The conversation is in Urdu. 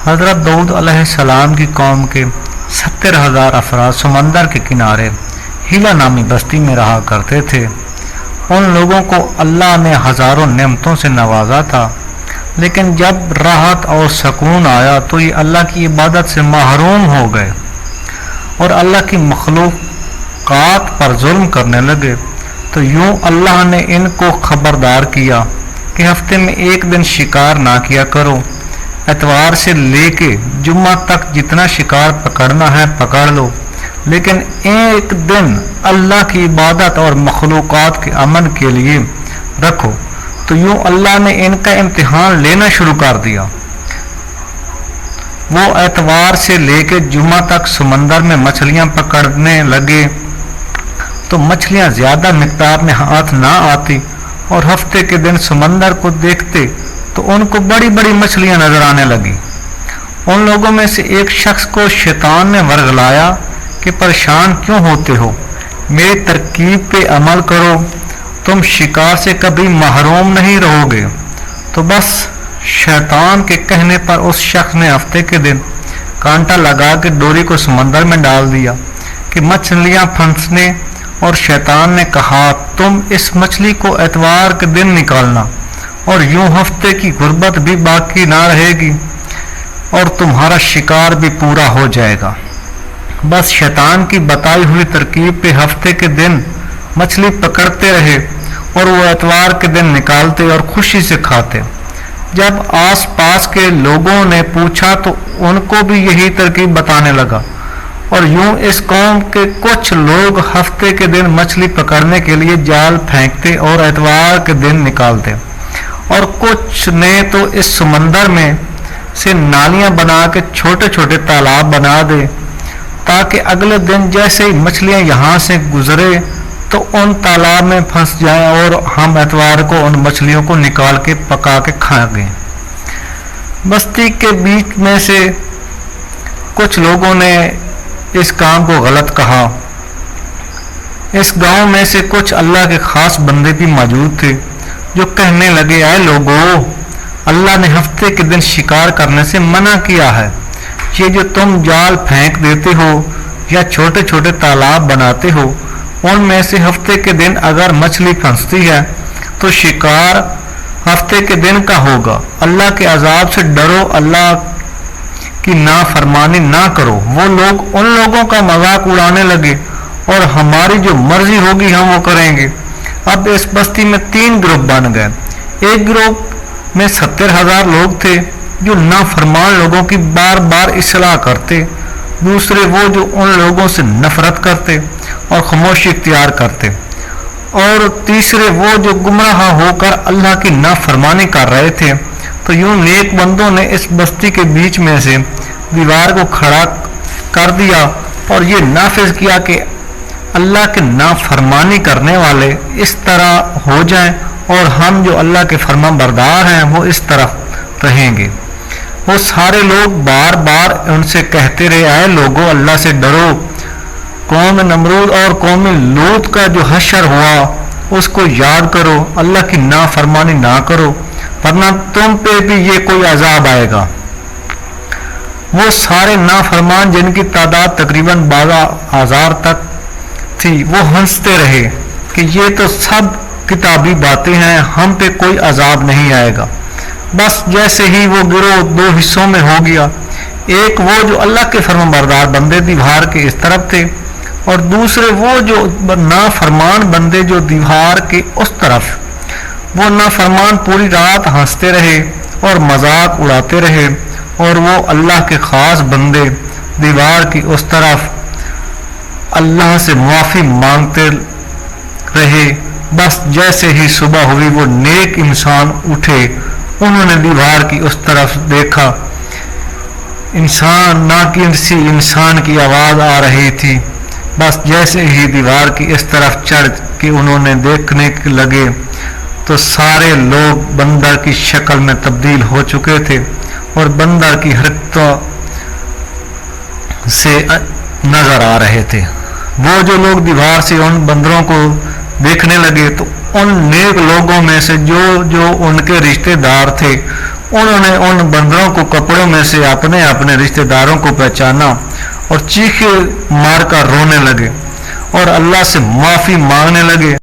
حضرت داؤد علیہ السلام کی قوم کے 70,000 افراد سمندر کے کنارے ہیلا نامی بستی میں رہا کرتے تھے۔ ان لوگوں کو اللہ نے ہزاروں نعمتوں سے نوازا تھا، لیکن جب راحت اور سکون آیا تو یہ اللہ کی عبادت سے محروم ہو گئے اور اللہ کی مخلوقات پر ظلم کرنے لگے۔ تو یوں اللہ نے ان کو خبردار کیا کہ ہفتے میں ایک دن شکار نہ کیا کرو، اتوار سے لے کے جمعہ تک جتنا شکار پکڑنا ہے پکڑ لو، لیکن ایک دن اللہ کی عبادت اور مخلوقات کے امن کے لیے رکھو۔ تو یوں اللہ نے ان کا امتحان لینا شروع کر دیا۔ وہ اتوار سے لے کے جمعہ تک سمندر میں مچھلیاں پکڑنے لگے تو مچھلیاں زیادہ مقدار میں ہاتھ نہ آتی، اور ہفتے کے دن سمندر کو دیکھتے تو ان کو بڑی بڑی مچھلیاں نظر آنے لگی۔ ان لوگوں میں سے ایک شخص کو شیطان نے ورغلایا کہ پریشان کیوں ہوتے ہو، میری ترکیب پہ عمل کرو، تم شکار سے کبھی محروم نہیں رہو گے۔ تو بس شیطان کے کہنے پر اس شخص نے ہفتے کے دن کانٹا لگا کے ڈوری کو سمندر میں ڈال دیا کہ مچھلیاں پھنسنے، اور شیطان نے کہا تم اس مچھلی کو اتوار کے دن نکالنا، اور یوں ہفتے کی غربت بھی باقی نہ رہے گی اور تمہارا شکار بھی پورا ہو جائے گا۔ بس شیطان کی بتائی ہوئی ترکیب پہ ہفتے کے دن مچھلی پکڑتے رہے اور وہ اتوار کے دن نکالتے اور خوشی سے کھاتے۔ جب آس پاس کے لوگوں نے پوچھا تو ان کو بھی یہی ترکیب بتانے لگا، اور یوں اس قوم کے کچھ لوگ ہفتے کے دن مچھلی پکڑنے کے لیے جال پھینکتے اور اتوار کے دن نکالتے، اور کچھ نے تو اس سمندر میں سے نالیاں بنا کے چھوٹے چھوٹے تالاب بنا دے تاکہ اگلے دن جیسے ہی مچھلیاں یہاں سے گزرے تو ان تالاب میں پھنس جائیں اور ہم اتوار کو ان مچھلیوں کو نکال کے پکا کے کھا گئے۔ بستی کے بیچ میں سے کچھ لوگوں نے اس کام کو غلط کہا۔ اس گاؤں میں سے کچھ اللہ کے خاص بندے بھی موجود تھے جو کہنے لگے، اے لوگو، اللہ نے ہفتے کے دن شکار کرنے سے منع کیا ہے۔ یہ جو تم جال پھینک دیتے ہو یا چھوٹے چھوٹے تالاب بناتے ہو، ان میں سے ہفتے کے دن اگر مچھلی پھنستی ہے تو شکار ہفتے کے دن کا ہوگا۔ اللہ کے عذاب سے ڈرو، اللہ کی نافرمانی نہ کرو۔ وہ لوگ ان لوگوں کا مذاق اڑانے لگے، اور ہماری جو مرضی ہوگی ہم وہ کریں گے۔ اب اس بستی میں 3 گروپ بن گئے۔ ایک گروپ میں 70,000 لوگ تھے جو نافرمان لوگوں کی بار بار اصلاح کرتے، دوسرے وہ جو ان لوگوں سے نفرت کرتے اور خاموشی اختیار کرتے، اور تیسرے وہ جو گمراہ ہو کر اللہ کی نافرمانی کر رہے تھے۔ تو یوں نیک بندوں نے اس بستی کے بیچ میں سے دیوار کو کھڑا کر دیا اور یہ نافذ کیا کہ اللہ کے نافرمانی کرنے والے اس طرح ہو جائیں اور ہم جو اللہ کے فرما بردار ہیں وہ اس طرف رہیں گے۔ وہ سارے لوگ بار بار ان سے کہتے رہے، اے لوگو، اللہ سے ڈرو، قوم نمرود اور قوم لوط کا جو حشر ہوا اس کو یاد کرو، اللہ کی نافرمانی نہ کرو ورنہ تم پہ بھی یہ کوئی عذاب آئے گا۔ وہ سارے نافرمان جن کی تعداد تقریباً 12,000 تک تھی وہ ہنستے رہے کہ یہ تو سب کتابی باتیں ہیں، ہم پہ کوئی عذاب نہیں آئے گا۔ بس جیسے ہی وہ گروہ 2 حصوں میں ہو گیا، ایک وہ جو اللہ کے فرمان بردار بندے دیوار کے اس طرف تھے، اور دوسرے وہ جو نافرمان بندے جو دیوار کے اس طرف۔ وہ نافرمان پوری رات ہنستے رہے اور مذاق اڑاتے رہے، اور وہ اللہ کے خاص بندے دیوار کی اس طرف اللہ سے معافی مانگتے رہے۔ بس جیسے ہی صبح ہوئی وہ نیک انسان اٹھے، انہوں نے دیوار کی اس طرف دیکھا، انسان نہ کسی انسان کی آواز آ رہی تھی۔ بس جیسے ہی دیوار کی اس طرف چڑھ کے انہوں نے دیکھنے لگے تو سارے لوگ بندر کی شکل میں تبدیل ہو چکے تھے اور بندر کی حرکتوں سے نظر آ رہے تھے۔ وہ جو لوگ دیوار سے ان بندروں کو دیکھنے لگے تو ان نیک لوگوں میں سے جو ان کے رشتہ دار تھے انہوں نے ان بندروں کو کپڑوں میں سے اپنے اپنے رشتہ داروں کو پہچانا اور چیخے مار کر رونے لگے اور اللہ سے معافی مانگنے لگے۔